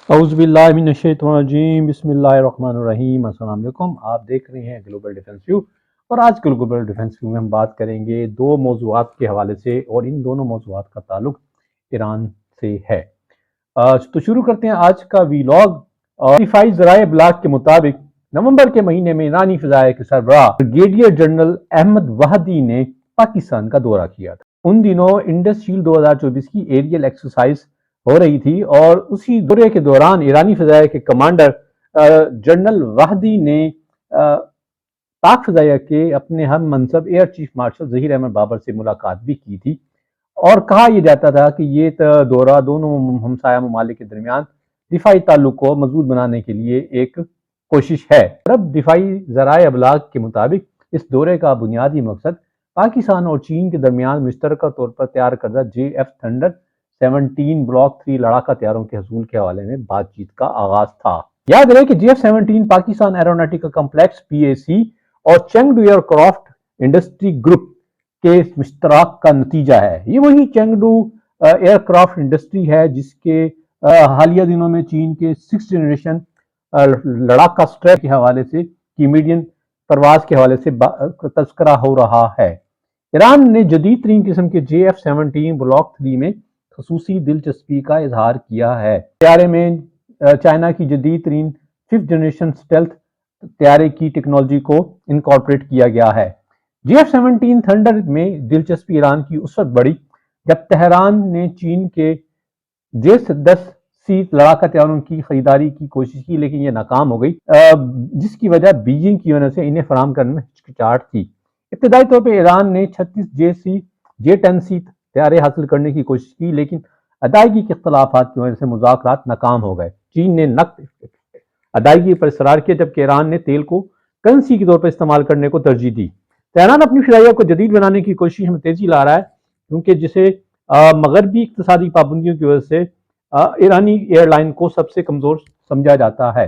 اعوذ باللہ من الشیطان الرجیم، بسم اللہ الرحمن الرحیم۔ السلام علیکم، آپ دیکھ رہے ہیں گلوبل ڈیفنس ویو، اور آج گلوبل ڈیفنس ویو میں ہم بات کریں گے دو موضوعات کے حوالے سے، اور ان دونوں موضوعات کا تعلق ایران سے ہے۔ تو شروع کرتے ہیں آج کا ویلاگ۔ ویریفائی ذرائع ابلاغ کے مطابق نومبر کے مہینے میں ایرانی فضائیہ کے سربراہ بریگیڈیئر جنرل احمد وحدی نے پاکستان کا دورہ کیا تھا۔ ان دنوں انڈس شیلڈ 2024 کی ایریل ایکسرسائز ہو رہی تھی، اور اسی دورے کے دوران ایرانی فضائیہ کے کمانڈر جنرل وحدی نے پاک فضائیہ کے اپنے ہم منصب air chief marshal Zaheer Ahmed Babar سے ملاقات بھی کی تھی، اور کہا یہ جاتا تھا کہ یہ دورہ دونوں ہمسایہ ممالک کے درمیان دفاعی تعلق کو مضبوط بنانے کے لیے ایک کوشش ہے۔ دفاعی ذرائع ابلاغ کے مطابق اس دورے کا بنیادی مقصد پاکستان اور چین کے درمیان مشترکہ طور پر تیار کردہ JF تھنڈر 17 بلاک 3 لڑاکا طیاروں کے حصول کے حوالے میں بات چیت کا آغاز تھا۔ یاد رہے کہ JF-17 Pakistan aeronautical complex PAC اور چنگڈو ایئر کرافٹ انڈسٹری گروپ کے مشترک کا نتیجہ ہے۔ یہ وہی چنگڈو ایئر کرافٹ انڈسٹری ہے جس کے حالیہ دنوں میں چین کے 6 جنریشن لڑاکا اسٹریپ کے حوالے سے کی میڈین پرواز کے حوالے سے تذکرہ ہو رہا ہے۔ ایران نے جدید ترین قسم کے JF-17 بلاک 3 میں خصوصی دلچسپی کا اظہار کیا ہے۔ طیارے میں چائنا کی جدید ترین 5th جنریشن اسٹیلتھ طیارے کی ٹیکنالوجی کو انکارپوریٹ کیا گیا ہے۔ JF-17 تھنڈر میں دلچسپی ایران کی اس وقت بڑھی جب تہران نے چین کے J-10C لڑاکا طیاروں کی خریداری کی کوشش کی، لیکن یہ ناکام ہو گئی، جس کی وجہ بیجنگ کی وجہ سے انہیں فراہم کرنے میں ہچکچاہٹ تھی۔ ابتدائی طور پہ ایران نے 36 J-10C طیارے حاصل کرنے کی کوشش کی، لیکن ادائیگی کے اختلافات کی وجہ سے مذاکرات ناکام ہو گئے۔ چین نے نقد ادائیگی پر اصرار کیا، جبکہ ایران نے تیل کو کرنسی کے طور پر استعمال کرنے کو ترجیح دی۔ تہران اپنی فضائیہ کو جدید بنانے کی کوشش میں تیزی لا رہا ہے، کیونکہ جسے مغربی اقتصادی پابندیوں کی وجہ سے ایرانی ایئر لائن کو سب سے کمزور سمجھا جاتا ہے،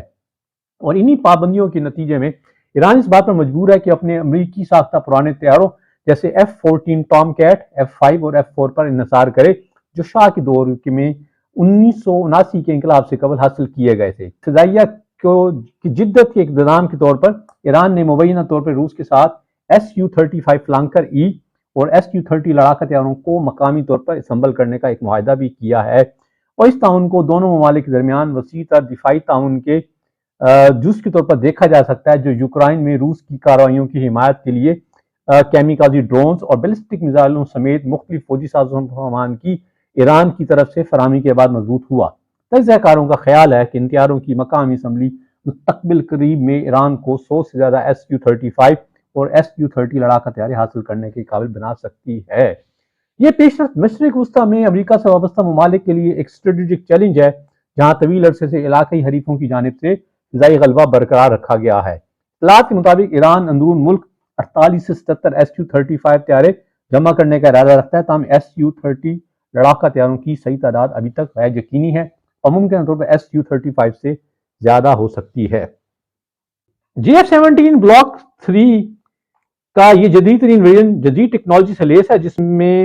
اور انہی پابندیوں کے نتیجے میں ایران اس بات پر مجبور ہے کہ اپنے امریکی ساختہ پرانے طیاروں جیسے F-14 ٹام کیٹ، F-5 اور F-4 پر انحصار کرے، جو شاہ کے دور میں 1979 کے انقلاب سے قبل حاصل کیے گئے تھے۔ فضائیہ کی جدت کے اقتدام کے طور پر ایران نے مبینہ طور پر روس کے ساتھ Su-35 فلانکر ای اور Su-30 لڑاکا طیاروں کو مقامی طور پر اسمبل کرنے کا ایک معاہدہ بھی کیا ہے، اور اس تعاون کو دونوں ممالک کے درمیان وسیع تر دفاعی تعاون کے جز کے طور پر دیکھا جا سکتا ہے، جو یوکرائن میں روس کی کارروائیوں کی حمایت کے لیے کیمیکازی ڈرونز اور بیلسٹک میزائلوں سمیت مختلف فوجی سازوسامان کی ایران کی طرف سے فراہمی کے بعد مضبوط ہوا۔ تجزیہ کاروں کا خیال ہے کہ ان طیاروں کی مقامی اسمبلی مستقبل قریب میں ایران کو 100 سے زیادہ Su-35 اور Su-30 لڑاکا طیارے حاصل کرنے کے قابل بنا سکتی ہے۔ یہ پیشرفت مشرق وسطیٰ میں امریکہ سے وابستہ ممالک کے لیے ایک اسٹریٹجک چیلنج ہے، جہاں طویل عرصے سے علاقائی حریفوں کی جانب سے فضائی غلبہ برقرار رکھا گیا ہے۔ اطلاعات کے مطابق ایران اندرون ملک 48 سے 77 Su-35 طیارے جمع کرنے کا ارادہ رکھتا ہے، تاہم Su-30 لڑاکا طیاروں کی صحیح تعداد ابھی تک غیر یقینی ہے، اور ممکنہ طور پر Su-35 سے زیادہ ہو سکتی ہے۔ JF-17 بلاک 3 کا یہ جدید ترین ویژن جدید ٹیکنالوجی سے لیس ہے، جس میں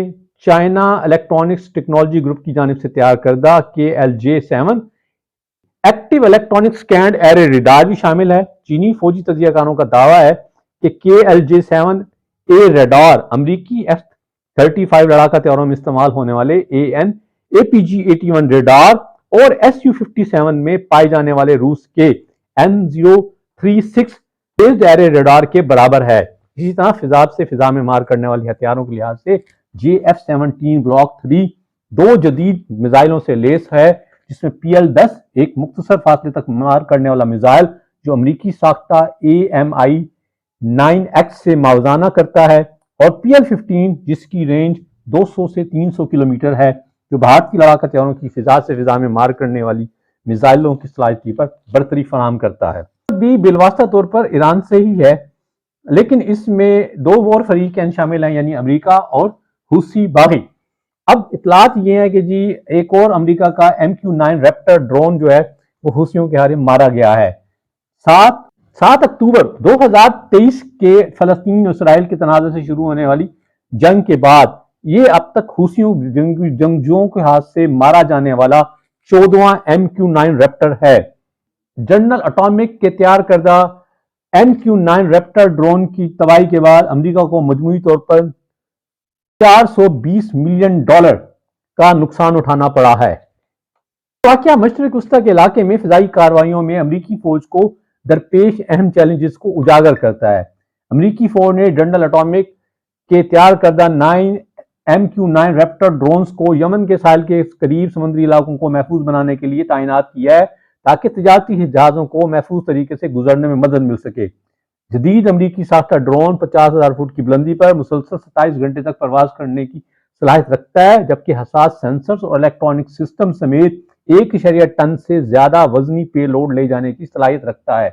چائنا الیکٹرانکس ٹیکنالوجی گروپ کی جانب سے تیار کردہ KLJ-7 active electronic اسکینڈ array radar بھی شامل ہے۔ چینی فوجی تجزیہ کاروں کا دعویٰ ہے کہ KLJ-7A ریڈار امریکی F-35 لڑاکا طیاروں میں استعمال ہونے والے AN/APG-81 ریڈار اور Su-57 میں پائے جانے والے روس کے N036 بیسڈ ایرے ریڈار کے برابر ہے۔ اسی طرح فضا سے فضا میں مار کرنے والی ہتھیاروں کے لحاظ سے JF-17 بلاک 3 دو جدید میزائلوں سے لیس ہے، جس میں PL-10 ایک مختصر فاصلے تک مار کرنے والا میزائل جو امریکی ساختہ AMI-9X سے موازنہ کرتا ہے، اور PL-15 جس کی رینج 200 سے 300 کلومیٹر ہے، جو بھارتی لڑاکا طیاروں کی فضا سے فضا میں مار کرنے والی میزائلوں کی صلاحیت پر برتری فراہم کرتا ہے۔ بھی بالواسطہ طور پر ایران سے ہی ہے، لیکن اس میں دو اور فریقین شامل ہیں، یعنی امریکہ اور حوثی باغی۔ اب اطلاعات یہ ہے کہ جی ایک اور امریکہ کا MQ-9 ریپٹر ڈرون جو ہے وہ حوثیوں کے ہارے مارا گیا ہے۔ 7 اکتوبر 2023 کے فلسطین اور اسرائیل کے تنازع سے شروع ہونے والی جنگ کے بعد یہ اب تک حوثیوں جنگجوؤں کے ہاتھ سے مارا جانے والا 14واں MQ-9 ریپٹر ہے۔ جنرل اٹامک کے تیار کردہ MQ-9 ریپٹر ڈرون کی تباہی کے بعد امریکہ کو مجموعی طور پر $420 ملین کا نقصان اٹھانا پڑا ہے۔ واقعہ مشرق وسطی کے علاقے میں فضائی کارروائیوں میں امریکی فوج کو درپیش اہم چیلنجز کو اجاگر کرتا ہے۔ امریکی فوج نے جنرل اٹامک کے تیار کردہ MQ-9 ریپٹر ڈرونز کو یمن کے ساحل کے قریب سمندری علاقوں کو محفوظ بنانے کے لیے تعینات کیا ہے تاکہ تجارتی جہازوں کو محفوظ طریقے سے گزرنے میں مدد مل سکے۔ جدید امریکی ساختہ ڈرون 50,000 فٹ کی بلندی پر مسلسل 27 گھنٹے تک پرواز کرنے کی صلاحیت رکھتا ہے، جبکہ حساس سینسرز اور الیکٹرانک سسٹم سمیت 1.8 ٹن سے زیادہ وزنی پے لوڈ لے جانے کی صلاحیت رکھتا ہے۔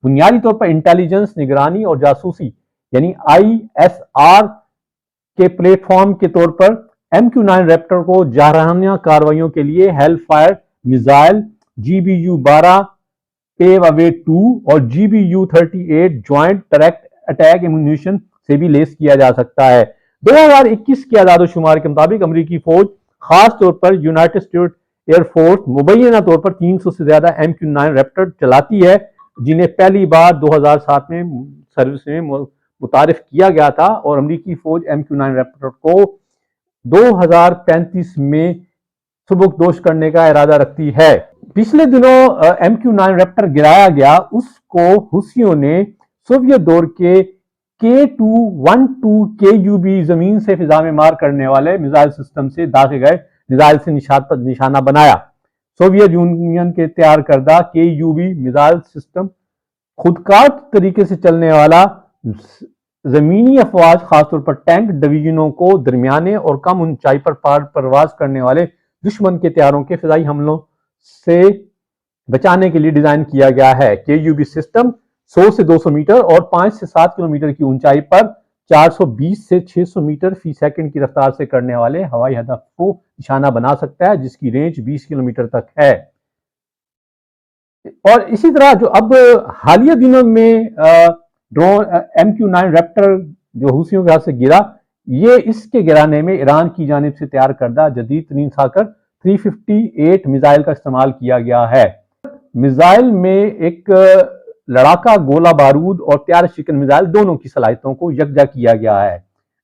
بنیادی طور پر انٹیلیجنس، نگرانی اور جاسوسی یعنی ISR کے پلیٹ فارم کے طور پر MQ-9 ریپٹر کو جارحانہ کارروائیوں کے لیے ہیل فائر میزائل GBU-12 پیو اوے 2 اور GBU-38 joint direct attack ammunition سے بھی لیس کیا جا سکتا ہے۔ 2021 کے اعداد و شمار کے مطابق امریکی فوج، خاص طور پر یونائٹڈ اسٹیٹس ایئر فورس، مبینہ طور پر 300 سے زیادہ MQ-9 ریپٹر چلاتی ہے، جنہیں پہلی بار 2007 میں سروس میں متعارف کیا گیا تھا، اور امریکی فوج MQ-9 ریپٹر کو 2035 میں سبکدوش کرنے کا ارادہ رکھتی ہے۔ پچھلے دنوں MQ-9 ریپٹر گرایا گیا، اس کو حوثیوں نے سوویت دور کے K2-12 KUB زمین سے فضا میں مار کرنے والے میزائل سسٹم سے داغے گئے میزائل سے نشانہ بنایا۔ سوویت یونین کے تیار کردہ KUB میزائل سسٹم خودکار طریقے سے چلنے والا زمینی افواج، خاص طور پر ٹینک ڈویژنوں کو درمیانے اور کم اونچائی پر پرواز کرنے والے دشمن کے طیاروں کے فضائی حملوں سے بچانے کے لیے ڈیزائن کیا گیا ہے۔ KUB سسٹم 100 سے 200 میٹر اور 5 سے 7 کلومیٹر کی اونچائی پر 420 سے 600 میٹر فی سیکنڈ کی رفتار سے کرنے والے ہوائی ہدف کو نشانہ بنا سکتا ہے، جس کی رینج 20 کلومیٹر تک ہے۔ اور اسی طرح جو اب حالیہ دنوں میں ڈرون MQ-9 ریپٹر جو حوثیوں کے ہاتھ سے گرا، یہ اس کے گرانے میں ایران کی جانب سے تیار کردہ جدید ترین ساکر 358 میزائل کا استعمال کیا گیا ہے۔ میزائل میں ایک لڑاکا گولہ بارود اور تیار شکن میزائل دونوں کی صلاحیتوں کو یکجا کیا گیا ہے۔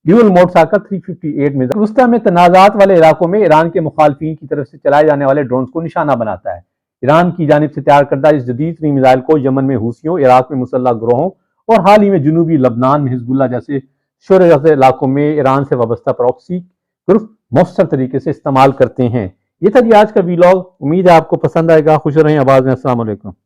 ڈیول موڈ ساکر 358 میزائل وسطی میں تنازعات والے علاقوں میں ایران کے مخالفین کی طرف سے چلائے جانے والے ڈرونز کو نشانہ بناتا ہے۔ ایران کی جانب سے تیار کردہ اس جدید ترین میزائل کو یمن میں حوثیوں، عراق میں مسلح گروہوں اور حال ہی میں جنوبی لبنان میں حزب اللہ جیسے شورش علاقوں میں ایران سے وابستہ پراکسی گروپ مؤثر طریقے سے استعمال کرتے ہیں۔ یہ تھا جی آج کا ویلاگ، امید ہے آپ کو پسند آئے گا۔ خوش رہیں، آباد رہیں، السلام علیکم۔